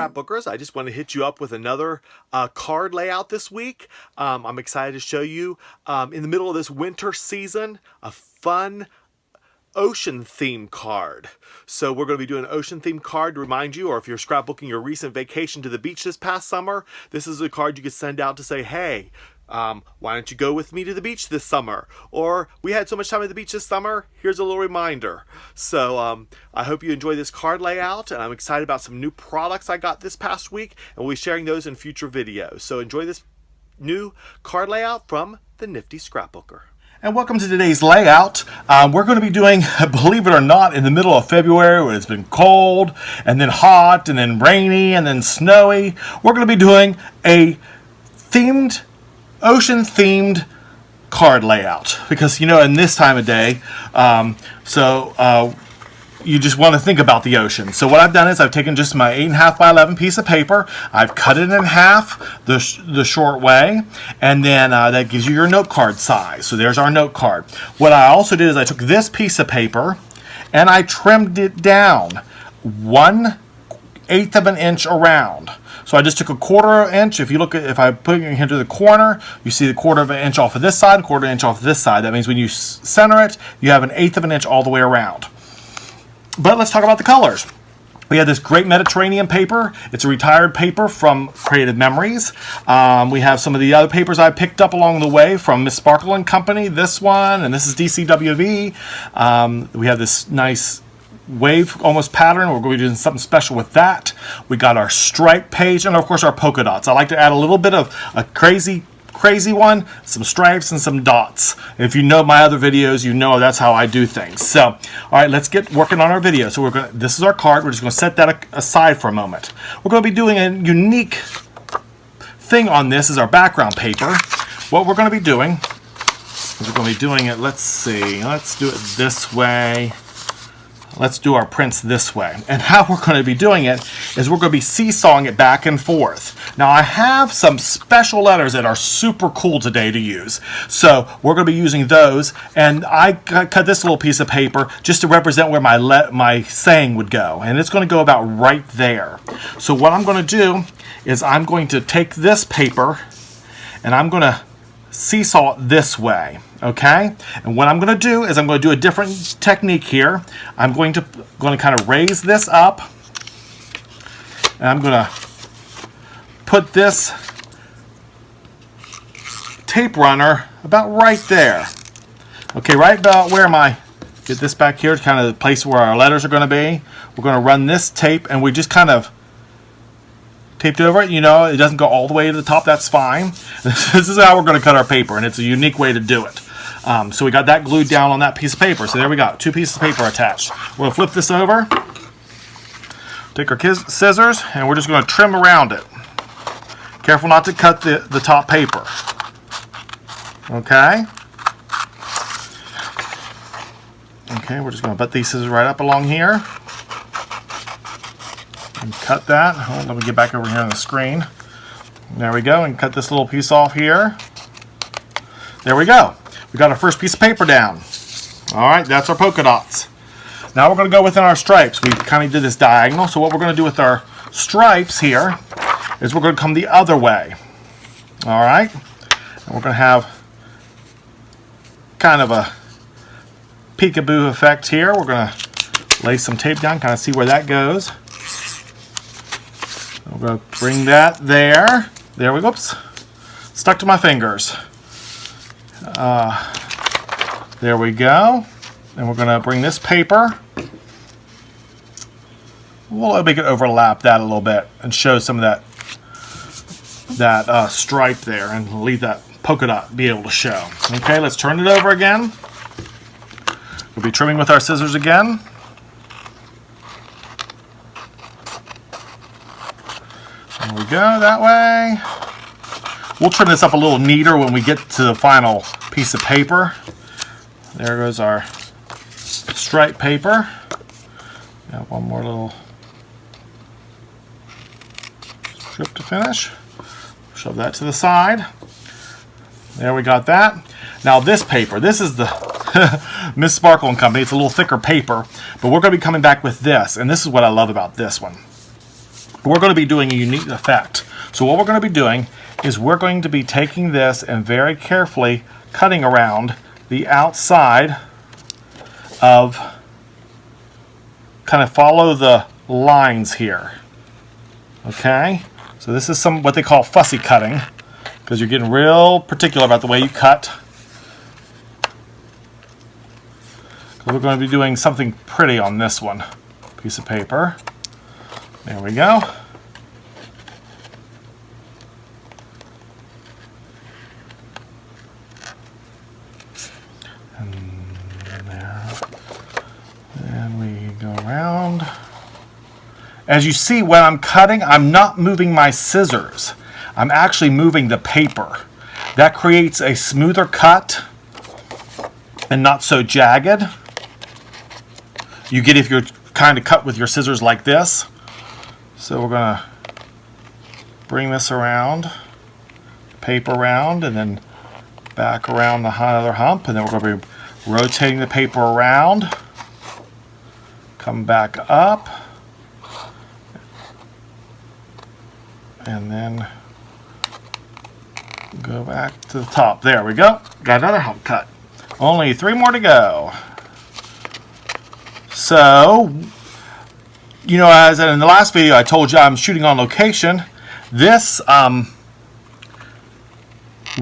Scrapbookers. I just want to hit you up with another card layout this week. I'm excited to show you, in the middle of this winter season, a fun ocean theme card. So we're going to be doing an ocean theme card to remind you, or if you're scrapbooking your recent vacation to the beach this past summer, this is a card you could send out to say, hey, why don't you go with me to the beach this summer? Or we had so much time at the beach this summer, here's a little reminder. So I hope you enjoy this card layout, and I'm excited about some new products I got this past week, and we'll be sharing those in future videos. So enjoy this new card layout from the Nifty Scrapbooker. And welcome to today's layout. We're going to be doing, believe it or not, in the middle of February where it's been cold and then hot and then rainy and then snowy. We're going to be doing a ocean-themed card layout because, you know, in this time of day, you just want to think about the ocean. So what I've done is I've taken just my 8.5 by 11 piece of paper. I've cut it in half the short way, and then that gives you your note card size. So there's our note card. What I also did is I took this piece of paper and I trimmed it down 1/8 of an inch around. So I just took a 1/4 inch. If you look at, if I put it into the corner, you see the 1/4 of an inch off of this side, 1/4 inch off of this side. That means when you center it, you have 1/8 of an inch all the way around. But let's talk about the colors. We have this great Mediterranean paper. It's a retired paper from Creative Memories. We have some of the other papers I picked up along the way from Miss Sparkle and Company. This one, and this is DCWV. We have this nice wave almost pattern. We're going to be doing something special with that. We got our stripe page, and of course our polka dots. I like to add a little bit of a crazy one, some stripes and some dots. If you know my other videos, you know that's how I do things. So, all right, let's get working on our video. So this is our card. We're just going to set that aside for a moment. We're going to be doing a unique thing on this is our background paper. What we're going to be doing is we're going to be doing it, let's see, let's do it this way. Let's do our prints this way. And how we're going to be doing it is we're going to be seesawing it back and forth. Now I have some special letters that are super cool today to use. So we're going to be using those, and I cut this little piece of paper just to represent where my saying would go. And it's going to go about right there. So what I'm going to do is I'm going to take this paper and I'm going to seesaw it this way. Okay, and what I'm going to do is I'm going to do a different technique here. I'm going to kind of raise this up, and I'm going to put this tape runner about right there. Okay, right about where get this back here, kind of the place where our letters are going to be. We're going to run this tape, and we just kind of taped over it. You know, it doesn't go all the way to the top. That's fine. This is how we're going to cut our paper, and it's a unique way to do it. So we got that glued down on that piece of paper. So there we go, 2 pieces of paper attached. We're going to flip this over, take our scissors, and we're just going to trim around it. Careful not to cut the top paper. Okay. Okay, we're just going to put these scissors right up along here and cut that. Oh, let me get back over here on the screen. There we go, and cut this little piece off here. There we go. We got our first piece of paper down. All right, that's our polka dots. Now we're going to go within our stripes. We kind of did this diagonal, so what we're going to do with our stripes here is we're going to come the other way. All right, and we're going to have kind of a peekaboo effect here. We're going to lay some tape down, kind of see where that goes. We're going to bring that there. There we go. Oops. Stuck to my fingers. There we go. And we're going to bring this paper. We'll make it overlap that a little bit and show some of that stripe there, and leave that polka dot be able to show. Okay, let's turn it over again. We'll be trimming with our scissors again. There we go, that way. We'll trim this up a little neater when we get to the final piece of paper. There goes our stripe paper. Got one more little strip to finish. Shove that to the side. There we got that. Now this paper, this is the Miss Sparkle and Company. It's a little thicker paper, but we're going to be coming back with this, and this is what I love about this one. we're going to be doing a unique effect. So what we're going to be doing is we're going to be taking this and very carefully cutting around the outside of, kind of follow the lines here. Okay, so this is what they call fussy cutting, because you're getting real particular about the way you cut. We're going to be doing something pretty on this one. Piece of paper. There we go. And there. And we go around. As you see, when I'm cutting, I'm not moving my scissors. I'm actually moving the paper. That creates a smoother cut and not so jagged. You get if you're kind of cut with your scissors like this. So we're going to bring this around, paper around, and then back around the other hump, and then we're going to be rotating the paper around, come back up, and then go back to the top. There we go. Got another hump cut. Only 3 more to go. So, you know, as in the last video I told you I'm shooting on location. This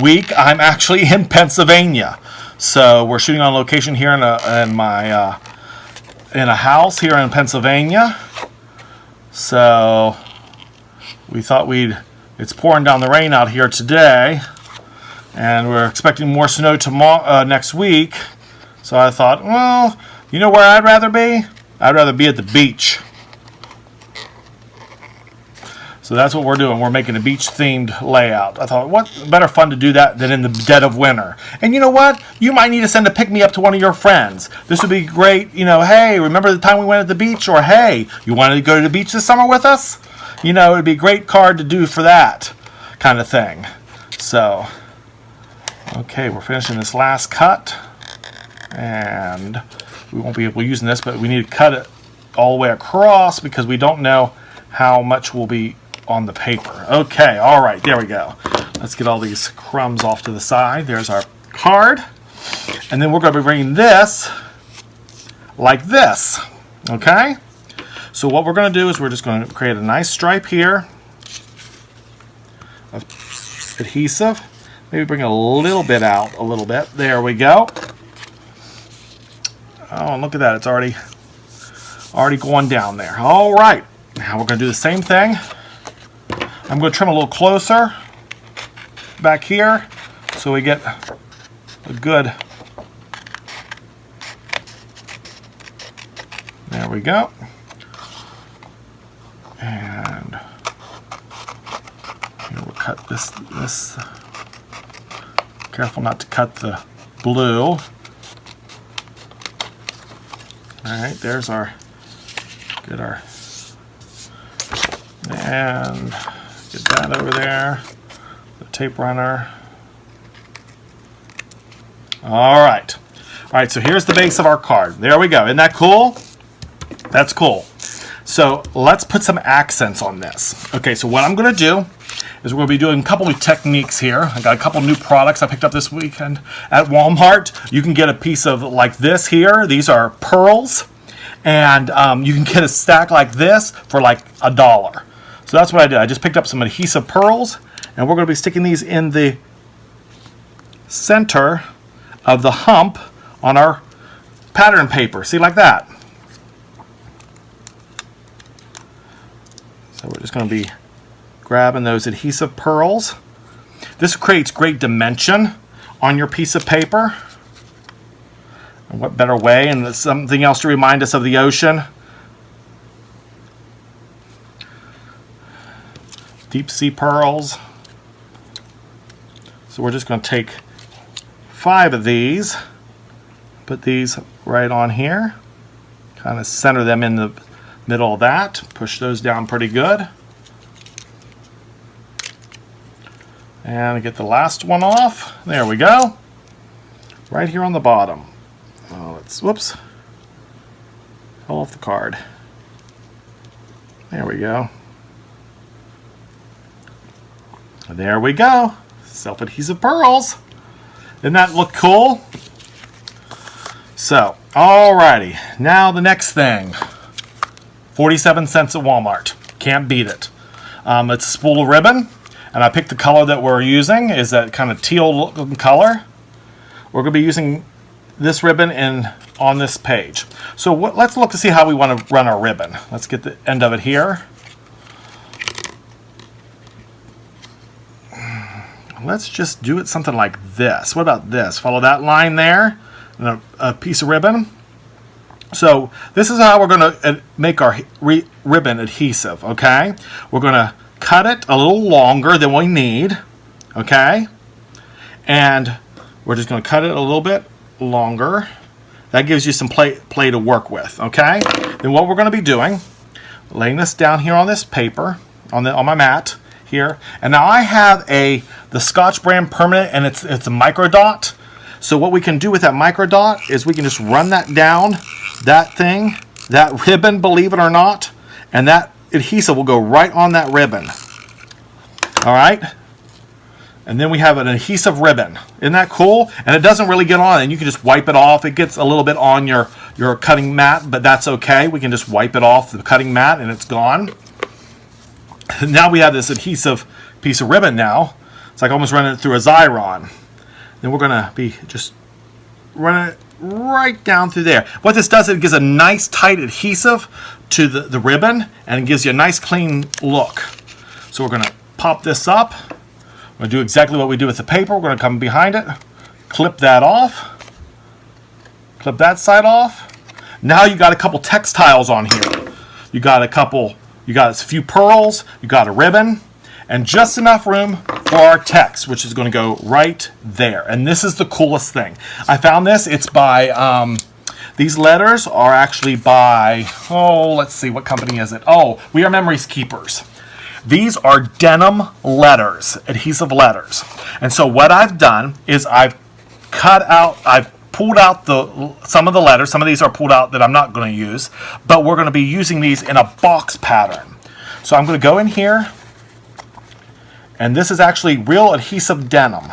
week I'm actually in Pennsylvania. So we're shooting on location here in a house here in Pennsylvania. So we thought it's pouring down the rain out here today, and we're expecting more snow tomorrow next week. So I thought, well, you know where I'd rather be? I'd rather be at the beach. So that's what we're doing. We're making a beach-themed layout. I thought, what better fun to do that than in the dead of winter? And you know what? You might need to send a pick-me-up to one of your friends. This would be great. You know, hey, remember the time we went at the beach? Or, hey, you wanted to go to the beach this summer with us? You know, it would be a great card to do for that kind of thing. So, okay, we're finishing this last cut. And we won't be able to use this, but we need to cut it all the way across because we don't know how much will be on the paper. Okay, all right, there we go. Let's get all these crumbs off to the side. There's our card. And then we're going to be bringing this like this, okay? So what we're going to do is we're just going to create a nice stripe here of adhesive. Maybe bring a little bit out a little bit. There we go. Oh, and look at that. It's already going down there. All right. Now we're going to do the same thing. I'm going to trim a little closer back here so we get a good... There we go. And here we'll cut this. Careful not to cut the blue. Alright, there's our, and get that over there, the tape runner. Alright, so here's the base of our card. There we go. Isn't that cool? That's cool. So let's put some accents on this. Okay, so what I'm going to do is we're going to be doing a couple of techniques here. I got a couple new products I picked up this weekend at Walmart. You can get a piece of like this here. These are pearls. And you can get a stack like this for like $1. So that's what I did. I just picked up some adhesive pearls. And we're going to be sticking these in the center of the hump on our pattern paper. See, like that. So we're just going to be grabbing those adhesive pearls. This creates great dimension on your piece of paper. And what better way? And something else to remind us of the ocean. Deep sea pearls. So we're just going to take 5 of these. Put these right on here. Kind of center them in the middle of that. Push those down pretty good. And get the last one off. There we go. Right here on the bottom. Oh, whoops. Fell off the card. There we go. There we go. Self-adhesive pearls. Didn't that look cool? So, alrighty. Now the next thing. 47 cents at Walmart. Can't beat it. It's a spool of ribbon. And I picked the color that we're using. Is that kind of teal looking color. We're going to be using this ribbon on this page. So let's look to see how we want to run our ribbon. Let's get the end of it here. Let's just do it something like this. What about this? Follow that line there, and a piece of ribbon. So this is how we're going to make our ribbon adhesive, okay? We're going to cut it a little longer than we need, okay? And we're just going to cut it a little bit longer. That gives you some play to work with, okay? Then what we're going to be doing, laying this down here on this paper, on my mat here. And now I have the Scotch brand permanent, and it's a micro dot. So what we can do with that micro dot is we can just run that down, that ribbon, believe it or not, and that adhesive will go right on that ribbon. All right? And then we have an adhesive ribbon. Isn't that cool? And it doesn't really get on, and you can just wipe it off. It gets a little bit on your cutting mat, but that's okay. We can just wipe it off the cutting mat, and it's gone. Now we have this adhesive piece of ribbon now. It's like almost running it through a Xyron. Then we're going to be just running it right down through there. What this does, it gives a nice tight adhesive to the ribbon, and it gives you a nice clean look. So we're going to pop this up. We're going to do exactly what we do with the paper. We're going to come behind it, clip that off, clip that side off. Now you got a couple textiles on here. You got a few pearls, you got a ribbon, and just enough room for our text, which is going to go right there. And this is the coolest thing. I found this. It's by, these letters are actually by, let's see, what company is it? Oh, We Are Memories Keepers. These are denim letters, adhesive letters. And so what I've done is I've pulled out some of the letters. Some of these are pulled out that I'm not going to use, but we're going to be using these in a box pattern. So I'm going to go in here, and this is actually real adhesive denim.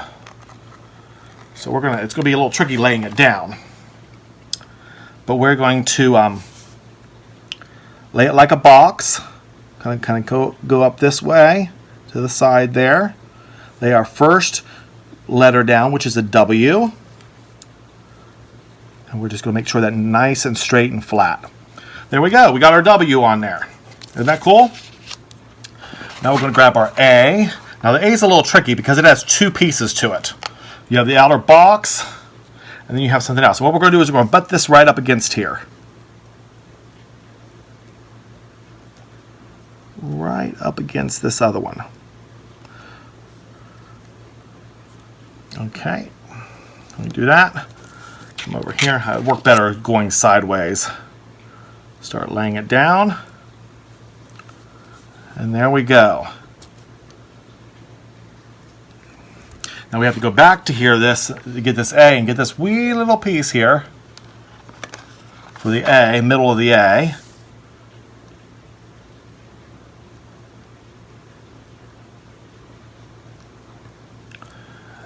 So it's going to be a little tricky laying it down, but we're going to lay it like a box. Kind of go up this way to the side there. Lay our first letter down, which is a W. And we're just going to make sure that nice and straight and flat. There we go. We got our W on there. Isn't that cool? Now we're going to grab our A. Now the A is a little tricky because it has two pieces to it. You have the outer box, and then you have something else. So what we're going to do is we're going to butt this right up against here. Right up against this other one. Okay, let me do that. Come over here. I work better going sideways. Start laying it down. And there we go. Now we have to go back to here to get this A and get this wee little piece here for the A, middle of the A.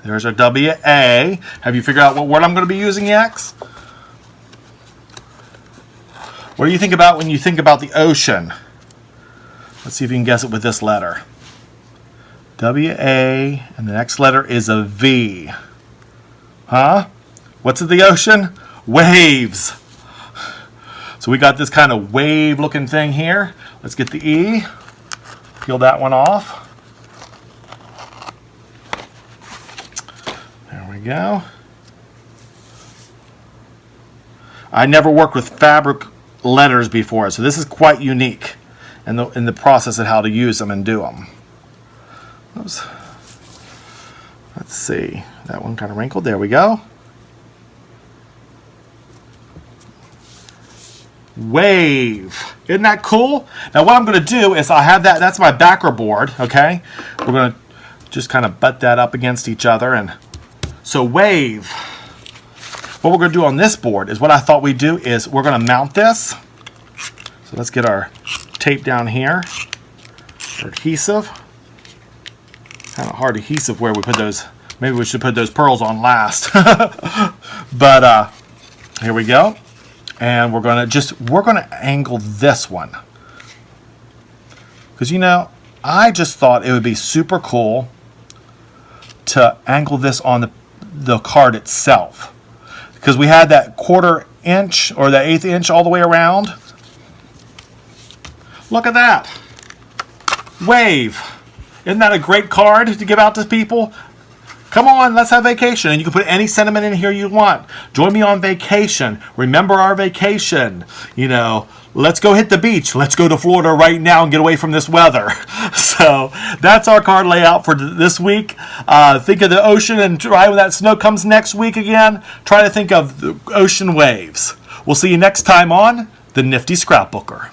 There's our W-A. Have you figured out what word I'm going to be using yet? What do you think about when you think about the ocean? Let's see if you can guess it with this letter. W-A, and the next letter is a V. Huh? What's in the ocean? Waves. So we got this kind of wave-looking thing here. Let's get the E. Peel that one off. Go. I never worked with fabric letters before, so this is quite unique in the process of how to use them and do them. Oops. Let's see. That one kind of wrinkled. There we go. Wave. Isn't that cool? Now what I'm going to do is I have that's my backer board, okay? We're going to just kind of butt that up against each other, and so wave. What we're going to do on this board is what I thought we'd do is we're going to mount this. So let's get our tape down here, our adhesive. Kind of hard adhesive where we put those. Maybe we should put those pearls on last. But here we go. And we're gonna angle this one. Because I just thought it would be super cool to angle this on the card itself. Because we had that 1/4 inch or the 1/8 inch all the way around. Look at that. Wave. Isn't that a great card to give out to people? Come on, let's have vacation. And you can put any sentiment in here you want. Join me on vacation. Remember our vacation. Let's go hit the beach. Let's go to Florida right now and get away from this weather. So that's our card layout for this week. Think of the ocean and try when that snow comes next week again. Try to think of the ocean waves. We'll see you next time on The Nifty Scrapbooker.